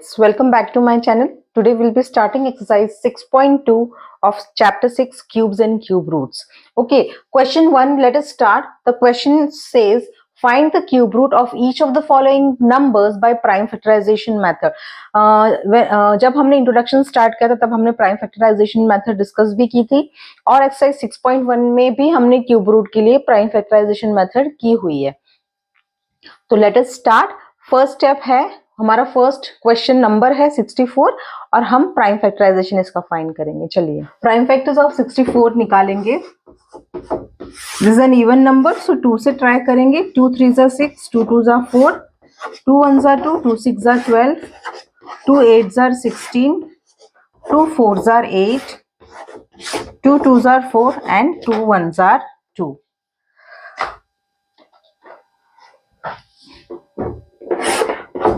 Welcome back to my channel. Today we'll be starting exercise 6.2 of chapter 6 cubes and cube roots. Okay, question 1, let us start. The question says find the cube root of each of the following numbers by prime factorization method. जब हमने introduction start किया था तब हमने prime factorisation method discuss भी की थी और एक्सरसाइज 6.1 में भी हमने क्यूब रूट के लिए प्राइम फैक्टराइजेशन मेथड की हुई है. तो let us start. First step है हमारा, फर्स्ट क्वेश्चन नंबर है 64 और हम प्राइम फैक्टराइजेशन इसका फाइंड करेंगे. चलिए प्राइम फैक्टर्स ऑफ 64 निकालेंगे. This is an even number, so 2 से ट्राई करेंगे. 2 3 जा 6, 2 2 जा 4, 2 1 जा 2, 2 6 जा 12, 2 8 जा 16, 2 4 जा 8, 2 2 जा 4 एंड 2 1 जा 2.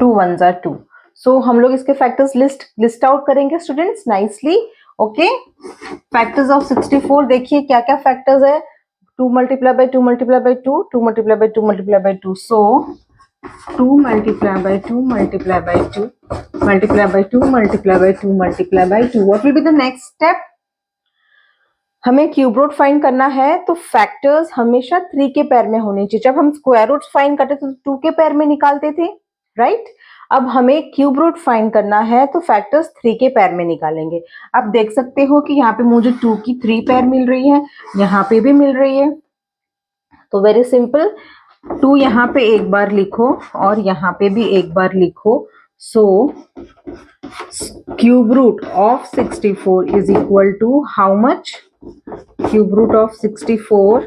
To one jar 2. सो हम लोग इसके फैक्टर्स लिस्ट आउट करेंगे students nicely. Okay, factors of 64 देखिए क्या क्या फैक्टर्स है. 2 multiply by 2 multiply by 2, 2 multiply by 2 multiply by 2. So 2 multiply by 2 multiply by 2 multiply by 2 multiply by 2 multiply by 2. What will be the next step? हमें cube root find करना है तो factors हमेशा 3 के पेयर में होने चाहिए. जब हम स्क्वायर रूट फाइंड करते थे तो 2 के पेयर में निकालते थे, राइट? अब हमें क्यूब रूट फाइंड करना है तो फैक्टर्स 3 के पेयर में निकालेंगे. आप देख सकते हो कि यहाँ पे मुझे 2 की 3 पेयर मिल रही है, यहाँ पे भी मिल रही है. तो वेरी सिंपल, 2 यहाँ पे एक बार लिखो और यहाँ पे भी एक बार लिखो. So cube root of 64 is equal to how much? Cube root of 64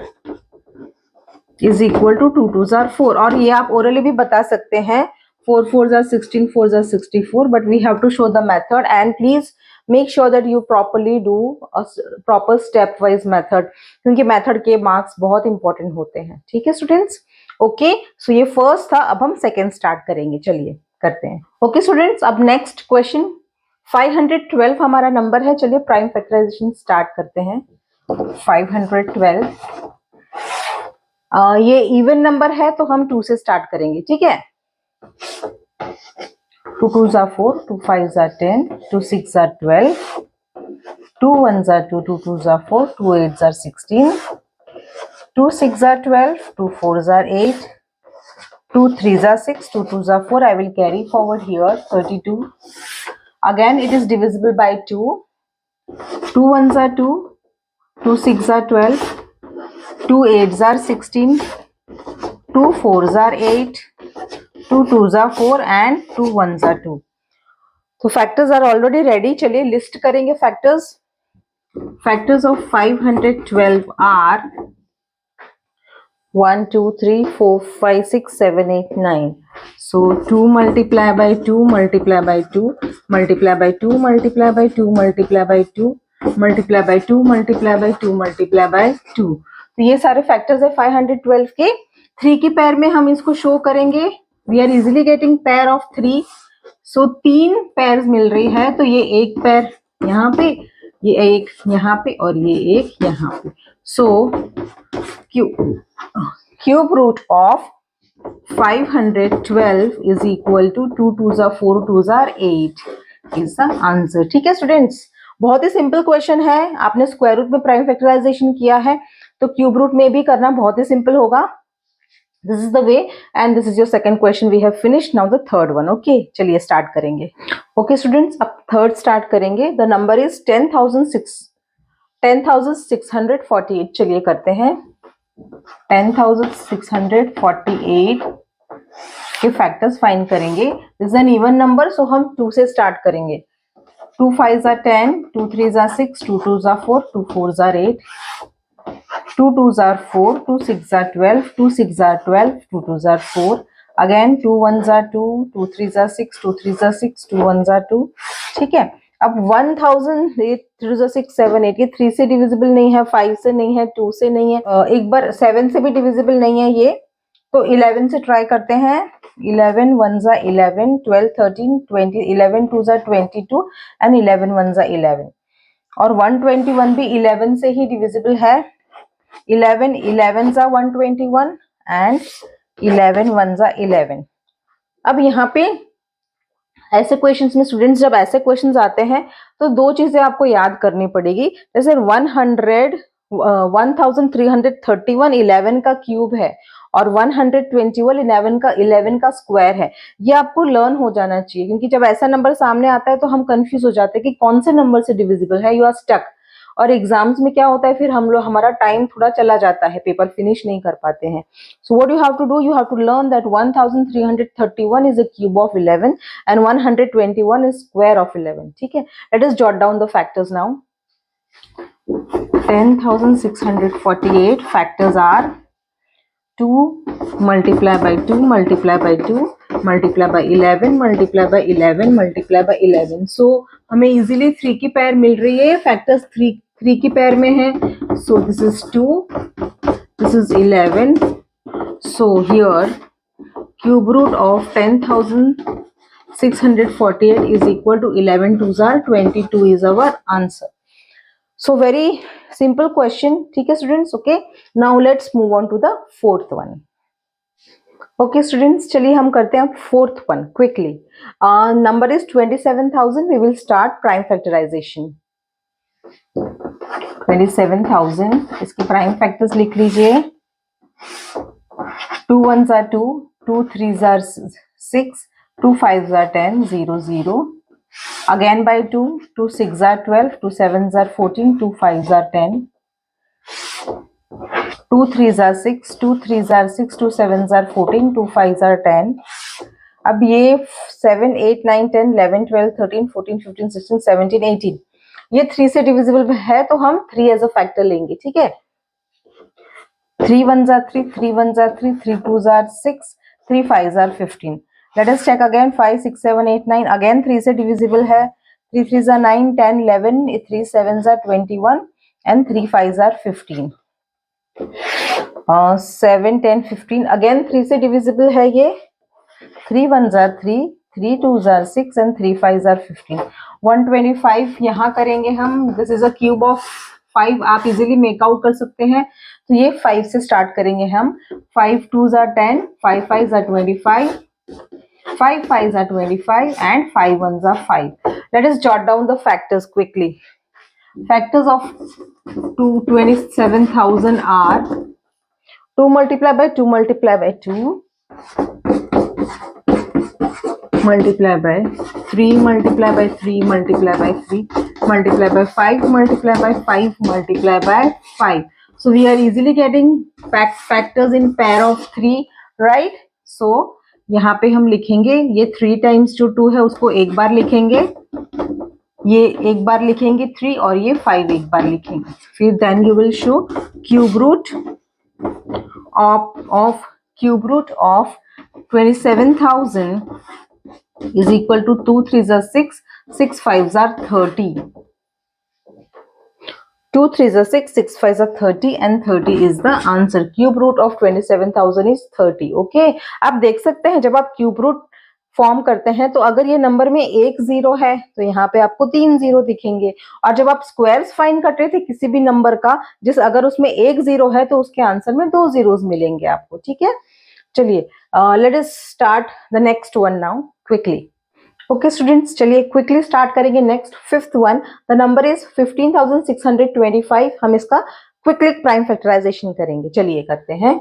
is equal to 2 2 जार 4. और ये आप ओरली भी बता सकते हैं. 4 4 are 16, 4 are 64, but we have to show the method and please make sure that you properly do a proper stepwise method, क्योंकि method के मार्क्स बहुत इंपॉर्टेंट होते हैं. ठीक है स्टूडेंट्स? ओके, सो ये फर्स्ट था. अब हम सेकेंड स्टार्ट करेंगे. चलिए करते हैं. ओके स्टूडेंट्स, अब नेक्स्ट क्वेश्चन 512 हमारा नंबर है. चलिए प्राइम फैक्टराइजेशन स्टार्ट करते हैं. 512 ये इवन नंबर है तो हम 2 से स्टार्ट करेंगे. ठीक है. 2 2 जा 4, 2 5 जा 10, 2 6 जा 12, 2 1 जा 2, 2 2 जा 4, 2 8 जा 16, 2 6 जा 12, 2 4 जा 8, 2 3 जा 6, 2 2 जा 4. I will carry forward here 32. Again it is divisible by 2. 2 1 जा 2, 2 6 जा 12, 2 8 जा 16, 2 4 जा 8, 2 2 जा 4 and 2 1 जा 2. तो फैक्टर्स आर ऑलरेडी रेडी. चलिए लिस्ट करेंगे factors. Factors of 512 are 1 2 3 4 5 6 7 8 9. So 2 multiply by 2 multiply by 2 multiply by 2 multiply by 2 multiply by 2 multiply by 2 multiply by 2 multiply by 2. तो ये सारे फैक्टर्स है 512 के. 3 की पेयर में हम इसको शो करेंगे. We are easily getting pair of 3. So 3 pairs मिल रही है. तो ये एक पेयर यहाँ पे, ये एक यहाँ पे और ये एक यहाँ पे. So cube root of 512 is equal to 2 2 जा 4, 2 जा 8 is the answer. ठीक है स्टूडेंट्स, बहुत ही सिंपल क्वेश्चन है. आपने स्क्वायर रूट में प्राइम फैक्टराइजेशन किया है तो क्यूब रूट में भी करना बहुत ही सिंपल होगा. This is the way and this is your second question. We have finished now the third one. Okay, चलिए स्टार्ट करेंगे. Okay students, अब थर्ड स्टार्ट करेंगे. The number is 10,648. चलिए करते हैं. 10,648 के फैक्टर्स फाइंड करेंगे. This is an even number, so हम 2 से स्टार्ट करेंगे. 2 5 जा 10, 2 3 जा 6, 2 2 जा 4, 2 4 जा 8, 2 2 जा 4, 2 6 जा 12, 2 6 जा 12, 2 2 जा 4. अगेन 2 1 जा 2, 2 3 जा 6, 2 3 जा 6, 2 1 जा 2. ठीक है. अब 1000 3 जा 6 7 8 ये 3 से डिविजिबल नहीं है, 5 से नहीं है, 2 से नहीं है, एक बार 7 से भी डिविजिबल नहीं है ये. तो 11 से ट्राई करते हैं. 11 1 जा 11, 12 13 20, 11 2 जा 22 एंड 11 1 जा 11. और 121 भी 11 से ही डिविजिबल है. 11 11 जा 121 एंड 11 1 जा 11. अब यहाँ पे ऐसे क्वेश्चंस में स्टूडेंट्स जब ऐसे क्वेश्चंस आते हैं तो दो चीजें आपको याद करनी पड़ेगी। जैसे 1331 11 का क्यूब है और 121 11 का स्क्वायर है, ये आपको लर्न हो जाना चाहिए, क्योंकि जब ऐसा नंबर सामने आता है तो हम कंफ्यूज हो जाते हैं कि कौन से नंबर से डिविजिबल है, यू आर स्टक। और एग्जाम्स में क्या होता है, फिर हम लोग हमारा टाइम थोड़ा चला जाता है, पेपर फिनिश नहीं कर पाते हैं। So what you have to do, you have to learn that 1331 is a cube of 11 and 121 is square of 11। ठीक है, let us jot down the factors now. 10,648 factors are 2 multiply by 2 multiply by 2 multiply by 11 multiply by 11 multiply by 11। so हमें easily 3 की pair मिल रही है, factors 3 की pair में है। so this is 2, this is 11। so here cube root of 10,648 is equal to 11 twos are 22 is our answer। so very simple question। ठीक है students, okay. Now let's move on to the fourth one. Okay students, चलिए हम करते हैं fourth one quickly. Number is 27,000। We will start prime factorization. 27,000, इसके prime factors लिख लीजिए। 2 1s are 2, 2 3s are 6, 2 5s are 10, 0 0। again by 2, 2 6s are 12, 2 7s are 14, 2 5s are 10, 2 3s are 6, 2 3s are 6, 2 7s are 14, 2 5s are 10। अब ये 7 8 9 10 11 12 13 14 15 16 17 18 ये 3 से divisible है, तो हम 3 एज अ फैक्टर लेंगे। ठीक है, 3 1s are 3, 3 1s are 3, 3 2s are 6, 3 5s are 15। Let us check again 5 6 7 8 9 again 3 से डिविजिबल है। 3 3s are 9 10 11, 3 7s are 21 and 3 5s are 15। 7 10 15 again 3 से डिविजिबल है ये। 3 1s are 3, 3 2s are 6 and 3 5s are 15। 125 यहाँ करेंगे हम। This is a cube of 5, आप easily make-out कर सकते हैं। तो ये 5 से स्टार्ट करेंगे हम। 5 2s are 10, 5 5s are 25, 5 5s are 25 and 5 1s are 5। Let us jot down the factors quickly। Factors of 27,000 are 2 multiply by 2 multiply by 2 multiply by 3 multiply by 3 multiply by 3 multiply by 5 multiply by 5 multiply by 5। so we are easily getting factors in pair of 3, right? so यहाँ पे हम लिखेंगे ये 3 times जो 2 है उसको एक बार लिखेंगे, ये एक बार लिखेंगे 3 और ये 5 एक बार लिखेंगे। फिर then you will show cube root of 27,000 is equal to 2 3s are 6, 6 5s are 30। 2 3s are 6, 6 5s are 30 and 30 is the answer। Cube root of 27,000 is 30। Okay, आप देख सकते हैं जब आप क्यूब रूट फॉर्म करते हैं तो अगर ये नंबर में एक जीरो है तो यहाँ पे आपको 3 जीरो दिखेंगे, और जब आप स्क्वायर्स फाइंड कर रहे थे किसी भी नंबर का अगर उसमें एक जीरो है तो उसके आंसर में 2 जीरोस मिलेंगे आपको। ठीक है, चलिए let us start the next one now quickly. Okay students, चलिए क्विकली स्टार्ट करेंगे next fifth one. The number is 15,625। हम इसका क्विकली प्राइम फैक्टराइजेशन करेंगे। चलिए करते हैं।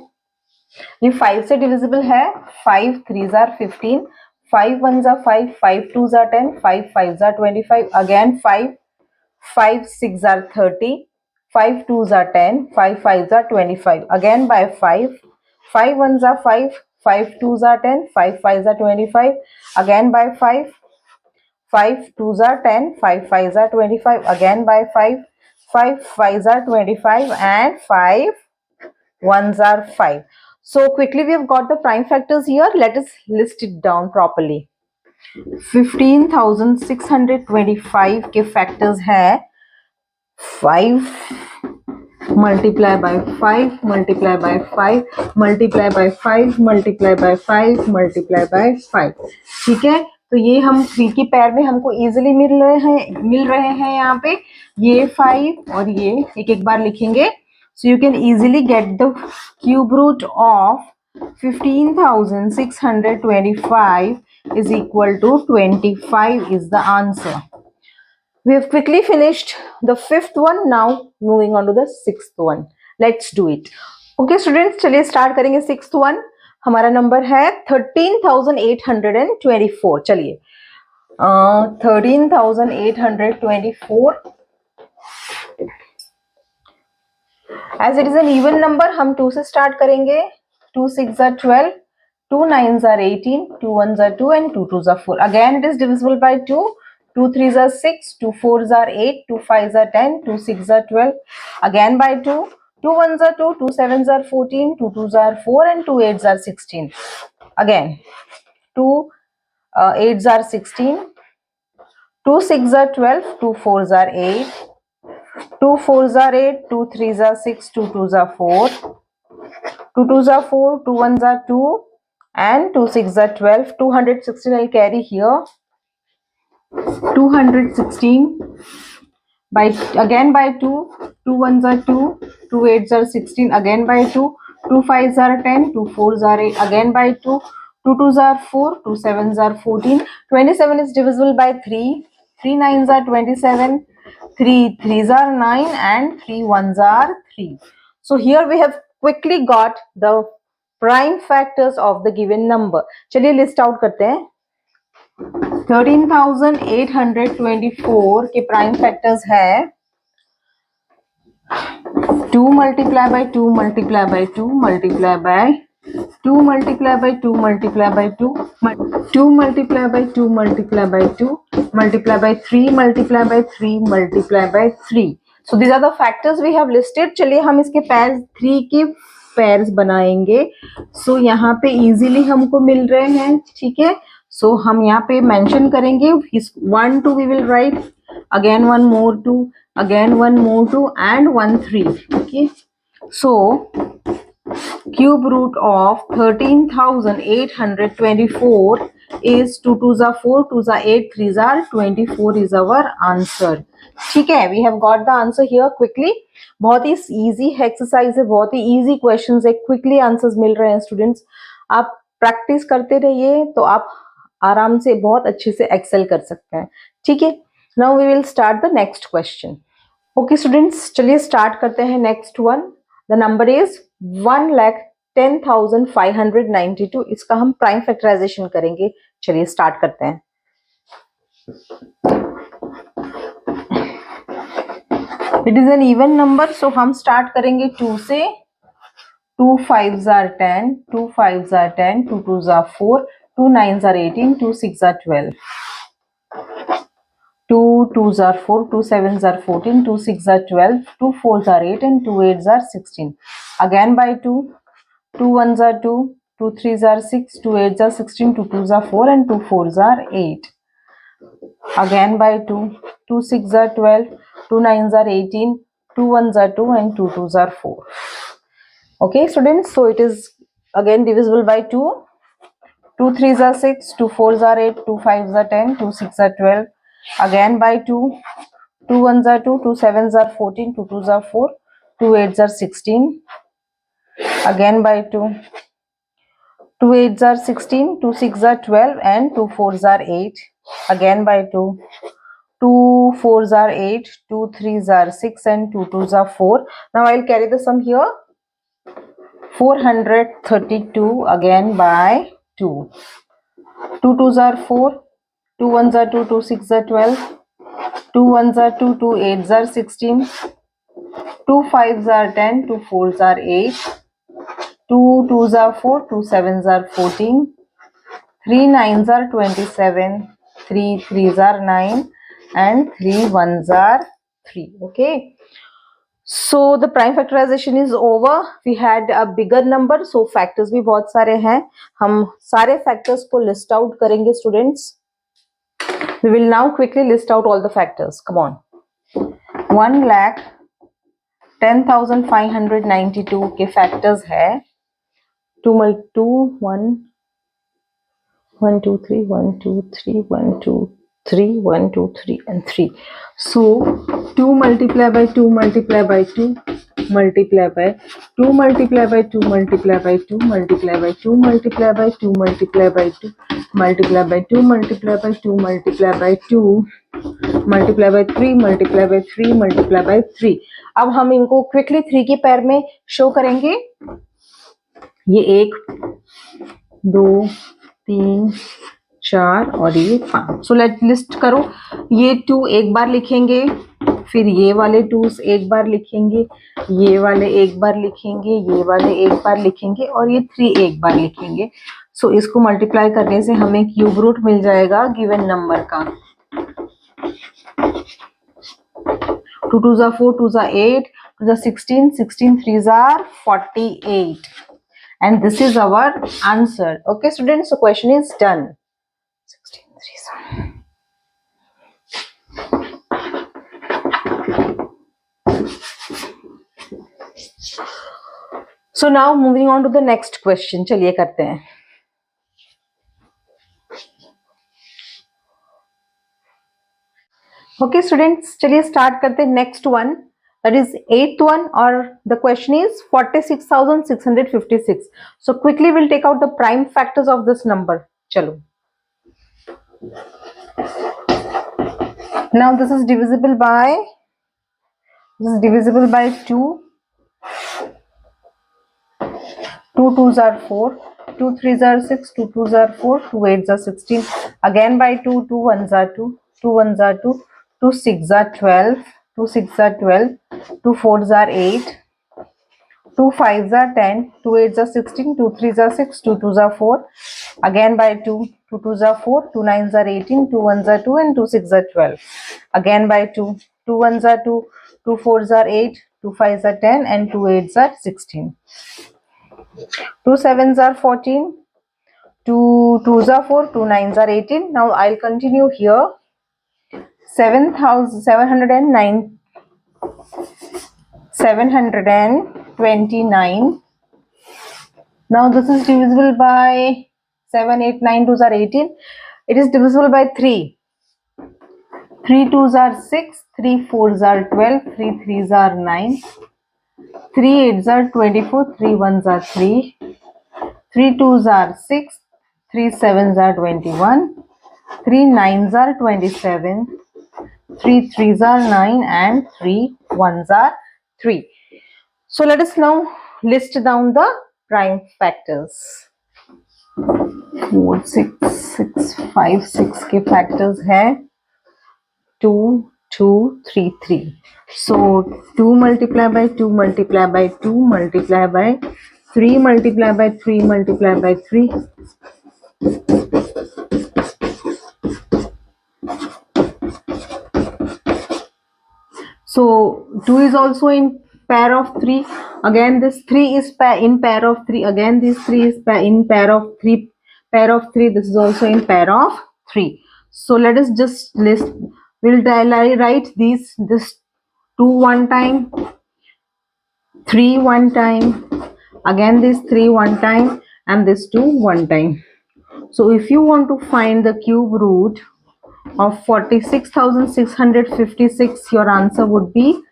ये 5 से डिविजिबल है। 5 3s are 15, 5 1s are 5, 5 2s are 10, 5 5s are 25, again 5 5 6s are 30, 5 2s are 10, 5 5s are 25, again by 5 5 1s are 5, 5 2s are 10, 5 5s are 25, again by 5 5 2s are 10, 5 5s are 25, again by 5 5 5s are 25 and 5 1s are 5। So quickly we have got the prime factors here. Let us list it down properly। 15,625 के factors है 5 multiply by 5 multiply by 5 multiply by 5 multiply by 5 multiply by 5। ठीक है, तो ये हम 3 की pair में हमको इजीली मिल रहे हैं यहाँ पे ये 5 और ये एक एक बार लिखेंगे। So you can easily get the cube root of 15,625 is equal to 25 is the answer. We have quickly finished the fifth one. Now moving on to the sixth one. Let's do it. Okay students, चलिए start करेंगे sixth one. हमारा number है 13,824. चलिए 13,824. As it is an even number, हम 2 से start करेंगे. 2 6s are 12, 2 9s are 18, 2 1s are 2 and 2 2s are 4. Again it is divisible by 2. 2 3s are 6, 2 4s are 8, 2 5s are 10, 2 6s are 12. Again by 2. 2 1s are 2, 2 7s are 14, 2 2s are 4 and 2 8s are 16. Again 2 8s are 16, 2 6s are 12, 2 4s are 8, 2 4s are 8, 2 3s are 6, 2 2s are 4, 2 2s are 4, 2 1s are 2 and 2 6s are 12. 216 I'll carry here. 216 by again by 2, 2 1s are 2, 2 8s are 16, again by 2, 2 5s are 10, 2 4s are 8, again by 2, 2 2s are 4, 2 7s are 14. 27 is divisible by 3, 3 9s are 27, 3 3s are 9 and 3 1s are 3. So here we have quickly got the prime factors of the given number. चलिए list out करते हैं. 13,824 के prime factors है 2 multiply by 2 multiply by 2 multiply by 2 multiply by 2 multiply by 2 2 multiply by 2 multiply by 2 multiply by 3 multiply by 3 multiply by 3. So these are the factors we have listed. चलिए हम इसके pairs 3 की pairs बनाएंगे. So यहाँ पे easily हमको मिल रहे हैं. ठीक है. So हम यहाँ पे mention करेंगे 1 2 we will write, again 1 more 2, again 1 more 2 and 1 3. Okay. So cube root of 13,824 is 2 2s are 4, 2s are 8, 3s are 24 is our answer. ठीक है. We have got the answer here quickly. बहुत ही easy exercise है, बहुत ही easy questions है, quickly answers मिल रहे हैं students. आप practice करते रहिए तो आप आराम से बहुत अच्छे से एक्सेल कर सकते हैं. ठीक है. Now we will start the next question. Okay students, चलिए स्टार्ट करते हैं next one. The number is 1,10,592. इसका हम प्राइम फैक्टराइजेशन करेंगे. चलिए स्टार्ट करते हैं. It is an even number, so हम स्टार्ट करेंगे 2 से. 2 5s are 10, 2 5s are 10, 2 2s are 4, 2 9s are 18, 2 6s are 12, 2 2s are 4, 2 7s are 14, 2 6s are 12, 2 4s are 8 and 2 8s are 16. Again by 2, 2 1s are 2, 2 3s are 6, 2 8s are 16, 2 2s are 4 and 2 4s are 8. Again by 2, 2 6s are 12, 2 9s are 18, 2 1s are 2 and 2 2s are 4. Okay students, so it is again divisible by 2. 2 3s are 6, 2 4s are 8, 2 5s are 10, 2 6s are 12. Again by 2, 2 1s are 2, 2 7s are 14, 2 2s are 4, 2 8s are 16. Again by 2, 2 8s are 16, 2 6s are 12 and 2 4s are 8. Again by 2, 2 4s are 8, 2 3s are 6 and 2 2s are 4. Now I'll carry the sum here. 432 again by 2. 2 2s are 4, 2 1s are 2, 2 6s are 12, 2 1s are 2, 2 8s are 16, 2 5s are 10, 2 4s are 8, 2 2s are 4, 2 7s are 14, 3 9s are 27, 3 3s are 9 and 3 1s are 3. Okay. So the prime factorization is over. We had a bigger number, so factors भी बहुत सारे हैं. हम सारे factors को list out करेंगे students. We will now quickly list out all the factors. Come on. 1,10,592 के factors है. 2 1 1 2 3 1 2 3 1 2 3, 1, 2, 3 and 3. So 2 multiply by 2 multiply by 2 multiply by 2 multiply by 2 multiply by 2 multiply by 2 multiply by 2 multiply by 2 multiply by 2 multiply by 2 multiply by 2 multiply by 3 multiply by 3 multiply by 3. अब हम इनको quickly 3 के पैर में show करेंगे. ये 1 2 3 4 और ये 5. सो लेट लिस्ट करो. ये 2 एक बार लिखेंगे, फिर ये वाले 2 एक बार लिखेंगे, ये वाले एक बार लिखेंगे, ये वाले एक बार लिखेंगे और ये 3 एक बार लिखेंगे. सो इसको मल्टीप्लाई करने से हमें क्यूब रूट मिल जाएगा गिवन नंबर का. 2 2s are 4, 2s are 8, 2s are 16, 16 3s are 48. And this is our answer. Okay, students, so question is done. 16 3s are. So now moving on to the next question. चलिए करते हैं. Okay, students, चलिए start करते हैं next one. That is 8th one, or the question is 46,656. So quickly we'll take out the prime factors of this number. चलो. Now this is divisible by 2. 2 2s are 4, 2 3s are 6, 2 2s are 4, 2 8s are 16. Again by 2, 2 1s are 2, 2 1s are 2, 2 6s are 12, 2 6s are 12, 2 4s are 8, 2 5s are 10, 2 8s are 16, 2 3s are 6, 2 2s are 4. Again by 2, 2 2s are 4, 2 9s are 18, 2 1s are 2 and 2 6s are 12. Again by 2, 2 1s are 2, 2 4s are 8, 2 5s are 10 and 2 8s are 16. 2 7s are 14, 2 2s are 4, 2 9s are 18. Now I'll continue here. 729. Now this is divisible by 7 8 9 2s are 18. It is divisible by 3. 3 2s are 6, 3 4s are 12, 3 3s are 9, 3 8s are 24, 3 1s are 3, 3 2s are 6, 3 7s are 21, 3 9s are 27, 3 3s are 9 and 3 1s are 3. So let us now list down the prime factors. 4 6 6 5 6 के factors हैं 2 2 3 3. So 2 multiply by 2 multiply by 2 multiply by 3 multiply by 3 multiply by 3. So 2 is also in pair of 3. Again this 3 is in pair of 3. Again this 3 is in pair of 3. Pair of 3. This is also in pair of 3. So let us just list. We'll write this 2 one time, 3 one time, again this 3 one time and this 2 one time. So if you want to find the cube root of 46,656, your answer would be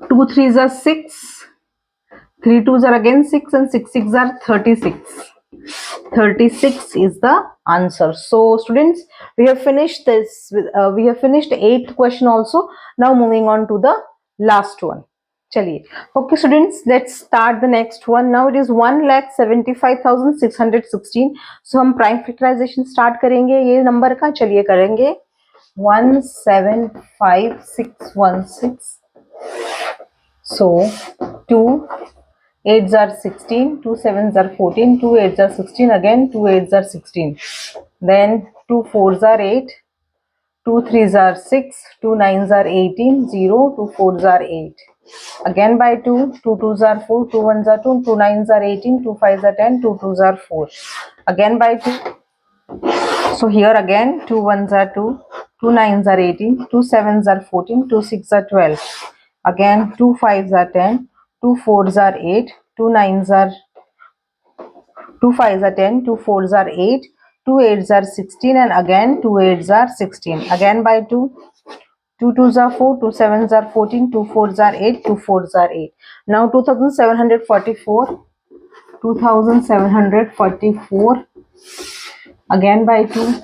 2 3s are 6, 3 2s are again 6 and 6 6 are 36. 36 is the answer. So students, we have finished this we have finished 8th question also. Now moving on to the last one. चलिए. Okay students, let's start the next one. Now it is 1,75,616. So हम prime factorization start करेंगे ये number का. चलिए करेंगे. 1,75,616. So 2 8s are 16, 2 7s are 14, 2 8s are 16, again 2 8s are 16. Then 2 4s are 8, 2 3s are 6, 2 9s are 18, 0, 2 4s are 8. Again by 2, 2 2s are 4, 2 1s are 2, 2 9s are 18, 2 5s are 10, 2 2s are 4. Again by 2. So here again 2 1s are 2, 2 9s are 18, 2 7s are 14, 2 6 are 12. Again 2 5s are 10, 2 4s are 8, 2 9s are 2 5s are 10, 2 4s are 8, 2 8s are 16 and again 2 8s are 16. Again by 2. 2 2s are 4, 2 7s are 14, 2 4s are 8, 2 4s are 8. Now 2744. 2744. Again by 2.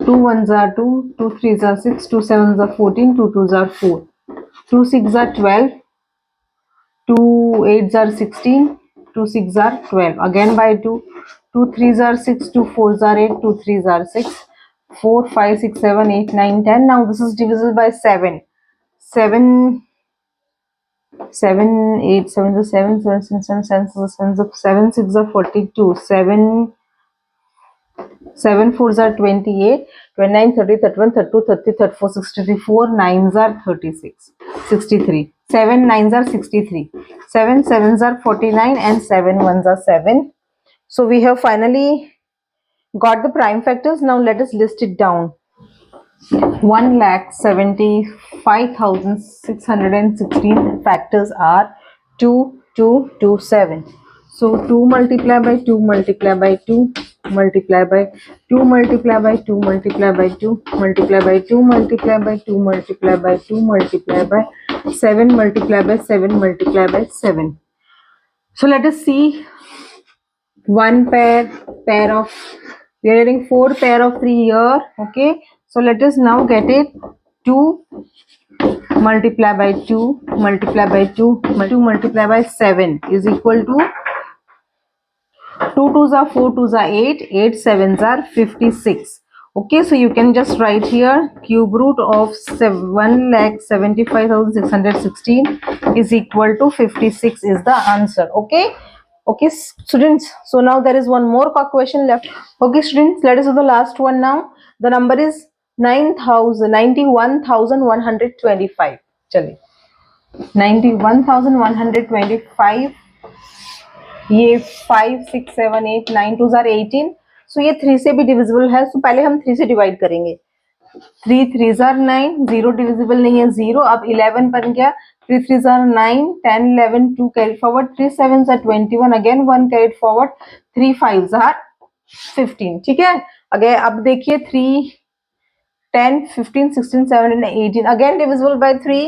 2 1s are 2, 2 3s are 6, 2 7s are 14, 2 2s are 4. 2 6s are 12. 2 8s are 16, 2 6s are 12. Again by 2. 2 3s are 6, 2 4s are 8, 2 3s are 6. 4 5 6 7 8 9 10. Now this is divisible by 7. 7 7 8 7 to 7 7 7 7 7 6 are 42. 7 7 4s are 28, 29 30 31 32 30 34 64. 9s are 36 63. 7 9s are 63. 7 7s are 49 and 7 1s are 7. So we have finally got the prime factors. Now let us list it down. 1,75,616 factors are 2 2 2 7. So 2 multiply by 2 multiply by 2 multiply by 2 multiply by 2 multiply by 2 multiply by 2 multiply by 2 multiply by 2 multiply by 7 multiply by 7 multiply by 7. So let us see one pair of, we are getting 4 pair of 3 here. Okay, so let us now get it. 2 multiply by 2 multiply by 2 multiply by 7 is equal to 2 2s are 4, 2s are 8, 8 7s are 56. Okay, so you can just write here cube root of 1,75,616 is equal to 56 is the answer. Okay, okay students, so now there is one more question left. Okay students, let us do the last one now. The number is 91,125. चलिए 91,125. ये 5 6 7 8 9 2 are 18. सो ये 3 से भी divisible है. सो पहले हम 3 से divide करेंगे. 3 3 are 9, 0 डिविजिबल नहीं है 0. अब 11 बन गया. 3 3 are 9, 10 11 2 carry forward, 3 7 are 21 again 1 carry forward, 3 5 are 15. ठीक है. अगेन अब देखिए 3 10 15 16 17 18 again divisible by 3.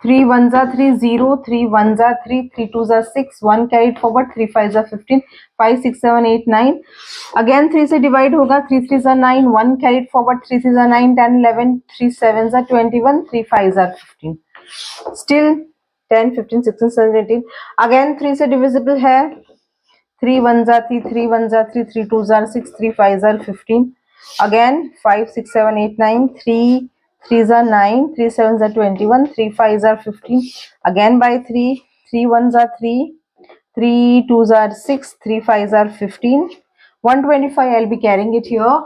3 1s are 3 0, 3 1s are 3, 3 2s are 6, 1 carried forward, 3 5s are 15, 5 6 7 8 9 again 3 से डिवाइड होगा. 3 3s are 9, 1 carried forward, 3 3s are 9 10 11, 3 7s are 21, 3 5s are 15. Still 10 15 16 17 18 again 3 से divisible है. 3 1s are 3, 3 1s are 3, 3 2s are 6, 3 5s are 15 again 5 6 7 8 9 3 3s are 9, 3 7s are 21, 3 5s are 15 again by 3, 3 1s are 3, 3 2s are 6, 3 5s are 15, 125. I'll be carrying it here.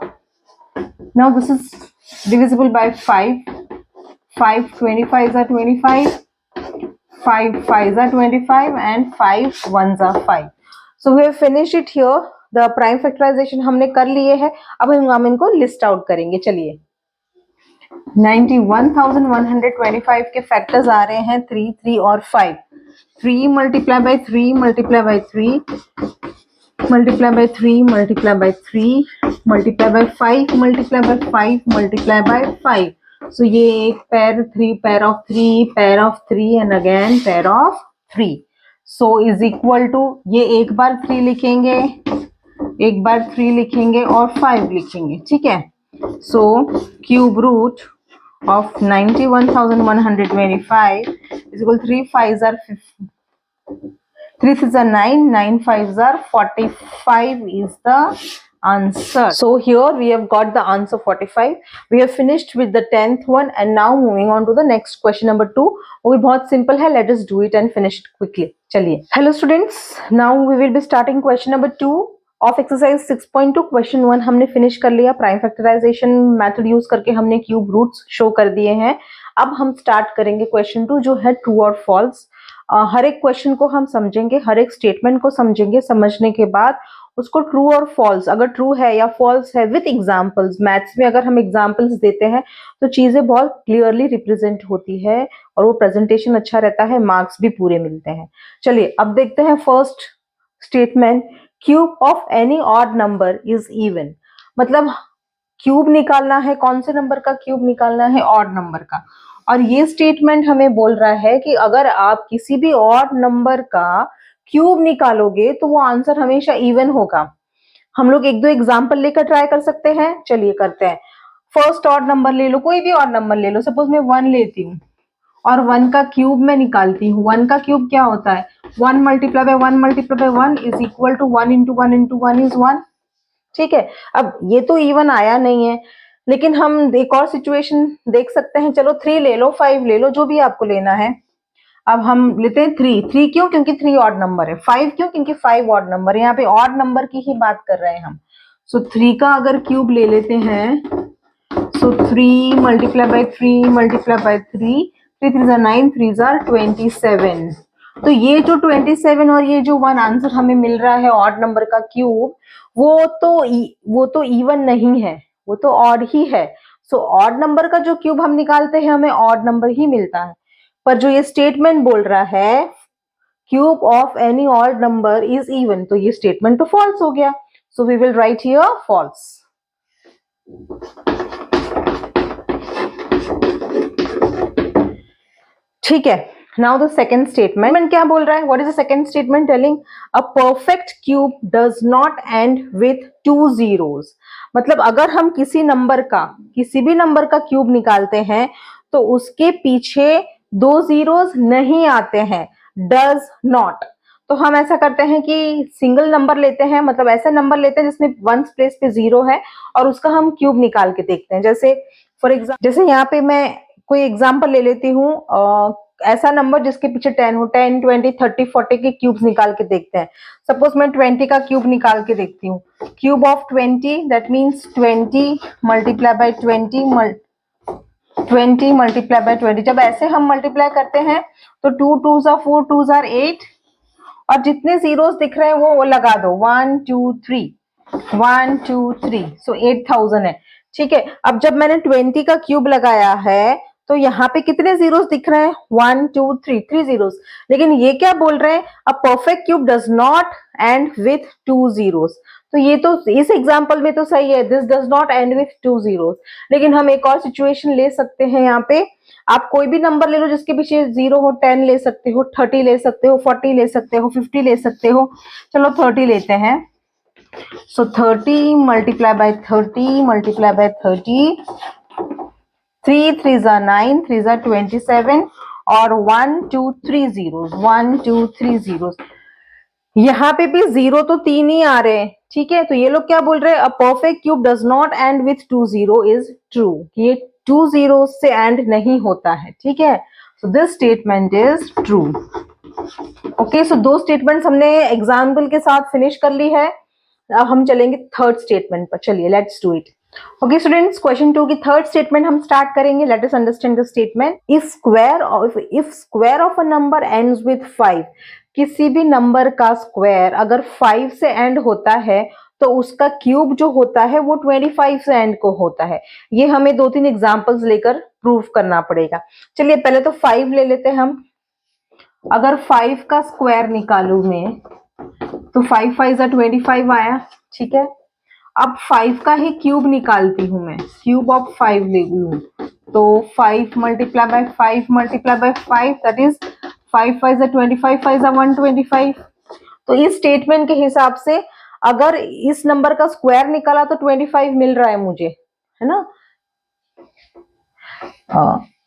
Now this is divisible by 5. 5 25s are 25, 5 5s are 25 and 5 1s are 5. So we have finished it here. The prime factorization हमने कर लिए है. अब हम इनको list out करेंगे. चलिए 91,125 के फैक्टर्स आ रहे हैं 3 3 और 5. 3 multiply by 3 multiply by 3 multiply by 3 multiply by 3 multiply by 5 multiply by 5 multiply by 5. So ये एक pair 3 pair of 3 and again pair of 3. So is equal to ये एक बार 3 लिखेंगे, एक बार 3 लिखेंगे और 5 लिखेंगे. ठीक है. So cube root of 91,125 is equal to 3 5s are 3 6s are 9, 9 5s are 45 is the answer. So here we have got the answer 45. We have finished with the 10th one and now moving on to the next question number 2. वो भी बहुत simple है. Let us do it and finish it quickly. चलिए. Hello students, now we will be starting question number 2 of exercise 6.2. Question 1 हमने finish कर लिया. Prime factorisation method use करके हमने क्यूब रूट्स शो कर दिए हैं. अब हम स्टार्ट करेंगे क्वेश्चन 2 जो है ट्रू और फॉल्स. हर एक क्वेश्चन को हम समझेंगे, हर एक स्टेटमेंट को समझेंगे. समझने के बाद उसको ट्रू और फॉल्स, अगर ट्रू है या फॉल्स है विथ एग्जाम्पल्स. मैथ्स में अगर हम एग्जाम्पल्स देते हैं तो चीजें बहुत क्लियरली रिप्रेजेंट होती है और वो प्रेजेंटेशन अच्छा रहता है, मार्क्स भी पूरे मिलते हैं. चलिए अब देखते हैं first statement cube of any odd number is even. मतलब क्यूब निकालना है, कौन से नंबर का क्यूब निकालना है? ऑड नंबर का। और ये स्टेटमेंट हमें बोल रहा है कि अगर आप किसी भी ऑड नंबर का क्यूब निकालोगे तो वो आंसर हमेशा इवन होगा। हम लोग एक दो एग्जांपल लेकर ट्राई कर सकते हैं, चलिए करते हैं। फर्स्ट ऑड नंबर ले लो, कोई भी ऑड नंबर ले लो, सपोज मैं 1 लेती हूँ और 1 का क्यूब मैं निकालती हूँ। 1 का क्यूब क्या होता है? 1 multiply by 1 multiply by 1 is equal to 1 into 1 into 1 is 1। ठीक है, अब ये तो इवन आया नहीं है, लेकिन हम एक और सिचुएशन देख सकते हैं। चलो 3 ले लो, 5 ले लो, जो भी आपको लेना है। अब हम लेते हैं 3 क्यों? क्योंकि 3 ऑड नंबर है। 5 क्यों? क्योंकि 5 ऑड नंबर है। यहाँ पे ऑड नंबर की ही बात कर रहे हैं हम। सो 3 का अगर क्यूब ले लेते हैं, सो 3 मल्टीप्लाई बाय 3 मल्टीप्लाई बाय 3, 3 3 9, 3 27। तो ये जो 27 और ये जो 1 आंसर हमें मिल रहा है ऑड नंबर का क्यूब, वो तो इवन नहीं है, वो तो ऑड ही है। सो ऑड नंबर का जो क्यूब हम निकालते हैं हमें ऑड नंबर ही मिलता है। पर जो ये स्टेटमेंट बोल रहा है cube of any odd number is even, तो ये स्टेटमेंट तो फॉल्स हो गया। So we will write here false. ठीक है, नाउ द सेकेंड स्टेटमेंट क्या बोल रहा है? What is the second statement telling? A perfect cube does not and with 2 zeros। मतलब अगर हम किसी भी नंबर का क्यूब निकालते हैं तो उसके पीछे 2 zeros नहीं आते हैं, डज नॉट। तो हम ऐसा करते हैं कि सिंगल नंबर लेते हैं, मतलब ऐसा नंबर लेते हैं जिसमें 1 प्लेस पे 0 है और उसका हम क्यूब निकाल के देखते हैं। जैसे फॉर एग्जाम्पल, जैसे यहाँ पे मैं कोई एग्जाम्पल ले लेती हूँ, ऐसा नंबर जिसके पीछे 10 हो, 10 20 30 40 के क्यूब्स निकाल के देखते हैं। सपोज मैं 20 का क्यूब निकाल के देखती हूँ। Cube of 20 that means 20 multiply by 20 multiply by 20। जब ऐसे हम मल्टीप्लाई करते हैं तो 2 2s are 4, 2s are 8 और जितने जीरोस दिख रहे हैं वो लगा दो, 1 2 3 1 2 3, सो 8000 है। ठीक है, अब जब मैंने 20 का क्यूब लगाया है तो यहाँ पे कितने जीरोस दिख रहे हैं? 1 2 3, 3 जीरोस। लेकिन ये क्या बोल रहे हैं? A perfect cube does not and with 2 zeros। तो ये तो इस एग्जांपल में तो सही है, this does not and with 2 zeros। लेकिन हम एक और सिचुएशन ले सकते हैं। यहाँ पे आप कोई भी नंबर ले लो जिसके पीछे 0 हो, 10 ले सकते हो, 30 ले सकते हो, 40 ले सकते हो, 50 ले सकते हो। चलो 30 लेते हैं। सो 30 multiply by 30 multiply by 30, 3 3s are 9, 3s are 27 और 1 2 3 zeros, 1 2 3 zeros। यहाँ पे भी 0 तो 3 ही आ रहे हैं। ठीक है, तो ये लोग क्या बोल रहे हैं? A perfect cube does not and with 2 0 is true. ये 2 zeros से एंड नहीं होता है। ठीक है, so this statement is true. Okay, so 2 statements हमने एग्जाम्पल के साथ फिनिश कर ली है। अब हम चलेंगे थर्ड स्टेटमेंट पर। चलिए let's do it. Okay students, question 2 की थर्ड स्टेटमेंट हम स्टार्ट करेंगे। Let us understand the statement. If square of a number ends with 5, किसी भी नंबर का स्क्वायर अगर 5 से एंड होता है तो उसका क्यूब जो होता है वो 25 से एंड को होता है। ये हमें 2-3 एग्जांपल्स लेकर प्रूव करना पड़ेगा। चलिए पहले तो 5 ले लेते हैं हम। अगर 5 का स्क्वायर निकालू मैं तो 5 5 25 आया। ठीक है, अब 5 का ही क्यूब निकालती हूं मैं, क्यूब ऑफ 5 ले लूं तो 5 multiply by 5 multiply by 5 that is 5 5 25, 5 125। तो इस स्टेटमेंट के हिसाब से अगर इस नंबर का स्क्वायर निकाला तो 25 मिल रहा है मुझे, है ना।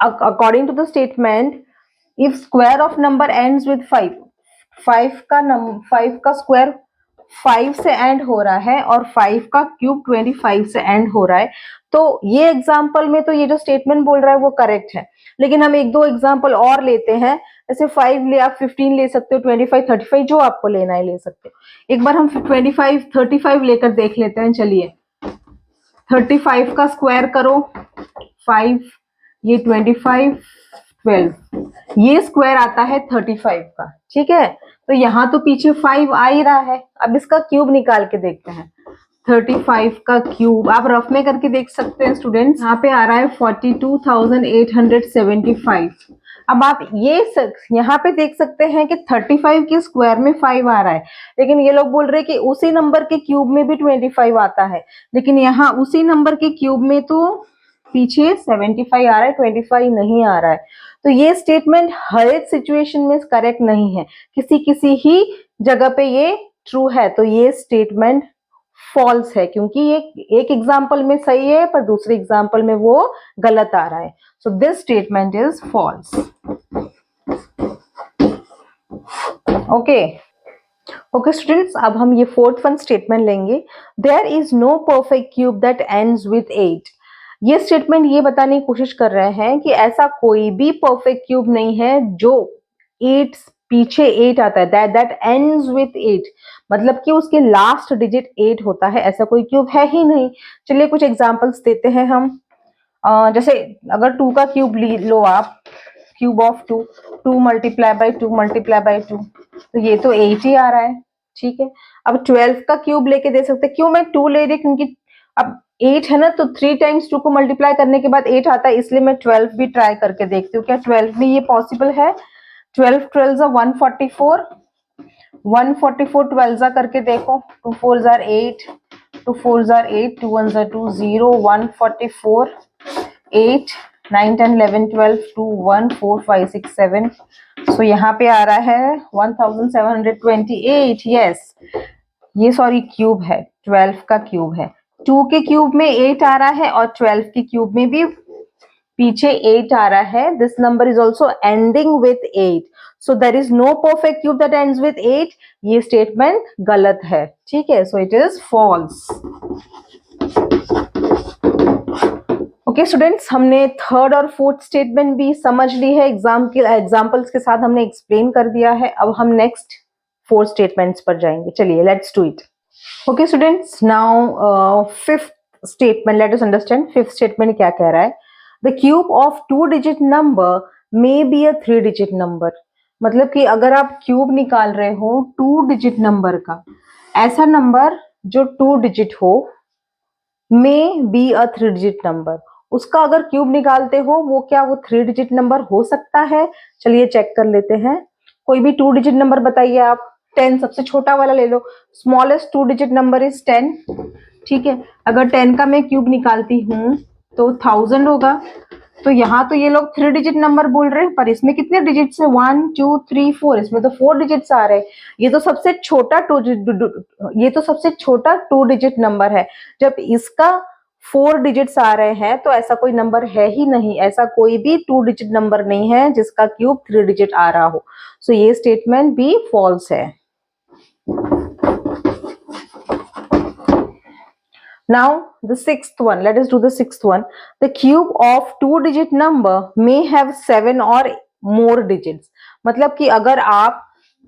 According to the statement, if square of number ends with 5, 5 का स्क्वायर 5 से एंड हो रहा है और 5 का क्यूब 25 से एंड हो रहा है, तो ये एग्जांपल में तो ये जो स्टेटमेंट बोल रहा है वो करेक्ट है। लेकिन हम एक दो एग्जांपल और लेते हैं। जैसे 5 ले, आप 15 ले सकते हो, 25 35 जो आपको लेना है ले सकते हो। एक बार हम 25 35 लेकर देख लेते हैं। चलिए 35 का स्क्वायर करो, 5 ये 25 12, ये स्क्वायर आता है 35 का। ठीक है, तो यहाँ तो पीछे 5 आ ही रहा है। अब इसका क्यूब निकाल के देखते हैं। 35 का क्यूब आप रफ में करके देख सकते हैं स्टूडेंट्स। यहाँ पे आ रहा है 42,875। अब आप ये यहाँ पे देख सकते हैं कि 35 के स्क्वायर में 5 आ रहा है, लेकिन ये लोग बोल रहे हैं कि उसी नंबर के क्यूब में भी 25 आता है, लेकिन यहाँ उसी नंबर के क्यूब में तो पीछे 75 आ रहा है, 25 नहीं आ रहा है। तो ये स्टेटमेंट हर एक सिचुएशन में करेक्ट नहीं है, किसी किसी ही जगह पे ये ट्रू है, तो ये स्टेटमेंट फॉल्स है, क्योंकि ये एक एग्जाम्पल में सही है पर दूसरे एग्जाम्पल में वो गलत आ रहा है। So this statement is false. Okay students, अब हम ये फोर्थ वन स्टेटमेंट लेंगे। There is no perfect cube that ends with 8। ये स्टेटमेंट ये बताने की कोशिश कर रहे हैं कि ऐसा कोई भी परफेक्ट क्यूब नहीं है जो 8 पीछे 8 आता है, दैट एंड्स विथ 8, मतलब कि उसके लास्ट डिजिट 8 होता है, ऐसा कोई क्यूब है ही नहीं। चलिए कुछ एग्जांपल्स देते हैं हम। जैसे अगर 2 का क्यूब लो आप, cube of 2, 2 multiply by 2 multiply by 2, तो ये तो 8 ही आ रहा है, ठीक है। अब 12 का क्यूब लेके दे सकते, क्यों मैं 2 ले रही, क्योंकि अब 8 है ना, तो 3 टाइम्स 2 को मल्टीप्लाई करने के बाद 8 आता है, इसलिए मैं 12 भी ट्राई करके देखती हूँ क्या 12 में ये पॉसिबल है। 12 12 144, 144 12 करके देखो, 2 4 8, 2 4 8, 2 1 2 0, 144, 8 9 10 11 12 2 1 4 5 6 7, सो यहाँ पे आ रहा है 1728। यस, ये सॉरी क्यूब है, 12 का क्यूब है, 2 के क्यूब में 8 आ रहा है और 12 के क्यूब में भी पीछे 8 आ रहा है। This number is also ending with 8, so there is no perfect cube that ends with 8। ये स्टेटमेंट गलत है, ठीक है, so it is false. Okay students, हमने थर्ड और फोर्थ स्टेटमेंट भी समझ ली है, एग्जाम्पल्स के साथ हमने एक्सप्लेन कर दिया है। अब हम नेक्स्ट 4 स्टेटमेंट्स पर जाएंगे, चलिए let's do it. Okay students, now fifth statement, let us understand fifth statement क्या कह रहा है। The cube of 2 digit number may be a 3 digit number, मतलब कि अगर आप क्यूब निकाल रहे हो 2 डिजिट नंबर का, ऐसा नंबर जो 2 डिजिट हो, may be a 3 digit number, उसका अगर क्यूब निकालते हो वो क्या वो 3 डिजिट नंबर हो सकता है? चलिए चेक कर लेते हैं। कोई भी 2 डिजिट नंबर बताइए आप। 10 सबसे छोटा वाला ले लो, स्मॉलेस्ट 2 डिजिट नंबर इज 10, ठीक है। अगर 10 का मैं क्यूब निकालती हूँ तो 1000 होगा। तो यहाँ तो ये लोग 3 डिजिट नंबर बोल रहे हैं, पर इसमें कितने डिजिट्स है? 1 2 3 4, इसमें तो 4 डिजिट्स आ रहे हैं। ये तो सबसे छोटा 2 डिजिट नंबर है। जब इसका 4 डिजिट्स आ रहे हैं तो ऐसा कोई नंबर है ही नहीं, ऐसा कोई भी 2 डिजिट नंबर नहीं है जिसका क्यूब 3 डिजिट आ रहा हो। सो ये स्टेटमेंट भी फॉल्स है। Now the sixth one, let us do the sixth one. The cube of 2 digit number may have 7 or more digits, मतलब कि अगर आप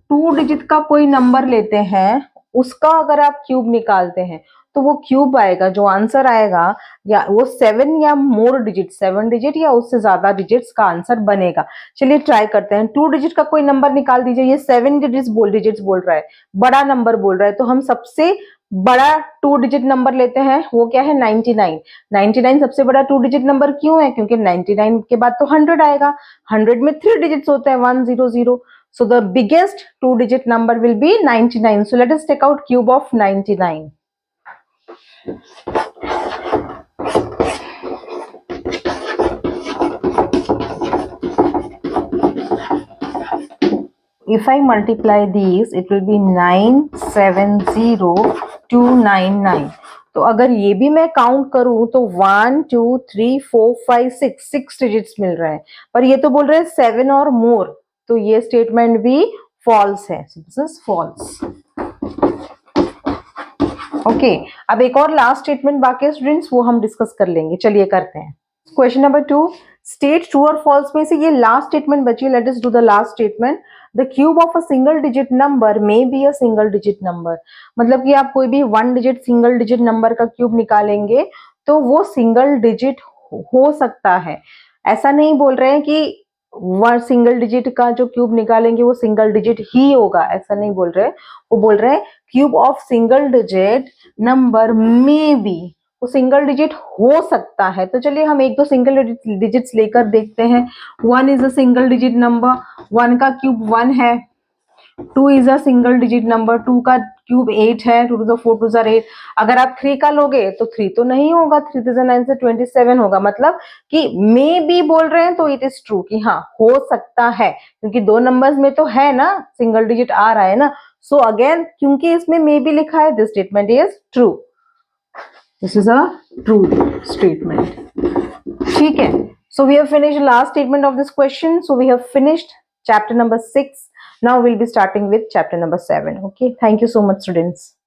2 डिजिट का कोई नंबर लेते हैं, उसका अगर आप क्यूब निकालते हैं तो वो क्यूब आएगा, जो आंसर आएगा या वो 7 या मोर डिजिट, 7 डिजिट या उससे ज्यादा डिजिट्स का आंसर बनेगा। चलिए ट्राई करते हैं। 2 डिजिट का कोई नंबर निकाल दीजिए, ये 7 डिजिट्स बोल रहा है, बड़ा नंबर बोल रहा है, तो हम सबसे बड़ा 2 डिजिट नंबर लेते हैं, वो क्या है? 99। 99 सबसे बड़ा 2 डिजिट नंबर क्यों है? क्योंकि 99 के बाद तो 100 आएगा, 100 में 3 डिजिट्स होते हैं, 100। So the biggest 2 digit number will be 99. So let us take out cube of 99. If I multiply these, it will be 970299. तो अगर ये भी मैं काउंट करूं तो 1 2 3 4 5 6 डिजिट्स मिल रहे हैं, पर ये तो बोल रहे हैं 7 और मोर, तो ये स्टेटमेंट भी फॉल्स है। This is false. ओके, अब एक और लास्ट स्टेटमेंट बाकी है स्टूडेंट्स, वो हम डिस्कस कर लेंगे। चलिए करते हैं। क्वेश्चन नंबर 2, स्टेट ट्रू और फॉल्स में से ये लास्ट स्टेटमेंट बची। Let us do the last statement. The cube of a single digit number may be a single digit number, मतलब कि आप कोई भी 1 डिजिट सिंगल डिजिट नंबर का क्यूब निकालेंगे तो वो सिंगल डिजिट हो सकता है। ऐसा नहीं बोल रहे हैं कि वन सिंगल डिजिट का जो क्यूब निकालेंगे वो सिंगल डिजिट ही होगा, ऐसा नहीं बोल रहे। वो बोल रहे हैं cube of single digit number may be, वो सिंगल डिजिट हो सकता है। तो चलिए हम एक दो सिंगल डिजिट्स लेकर देखते हैं। 1 is a single digit number, 1 का क्यूब 1 है। 2 is a single digit number, 2 का क्यूब 8 है, 2 टू द 4 टू द 8। अगर आप 3 का लोगे तो 3 तो नहीं होगा, 3 टू द 9 से 27 होगा। मतलब कि मे बी बोल रहे हैं तो इट इज ट्रू, कि हाँ हो सकता है, क्योंकि दो नंबर्स में तो है ना, सिंगल डिजिट आ रहा है ना। सो अगेन क्योंकि इसमें मे बी लिखा है, this statement is true. This is a true statement. ठीक है, so we have finished last statement of this question. So we have finished chapter number 6. Now we'll be starting with chapter number 7. Okay, thank you so much, students.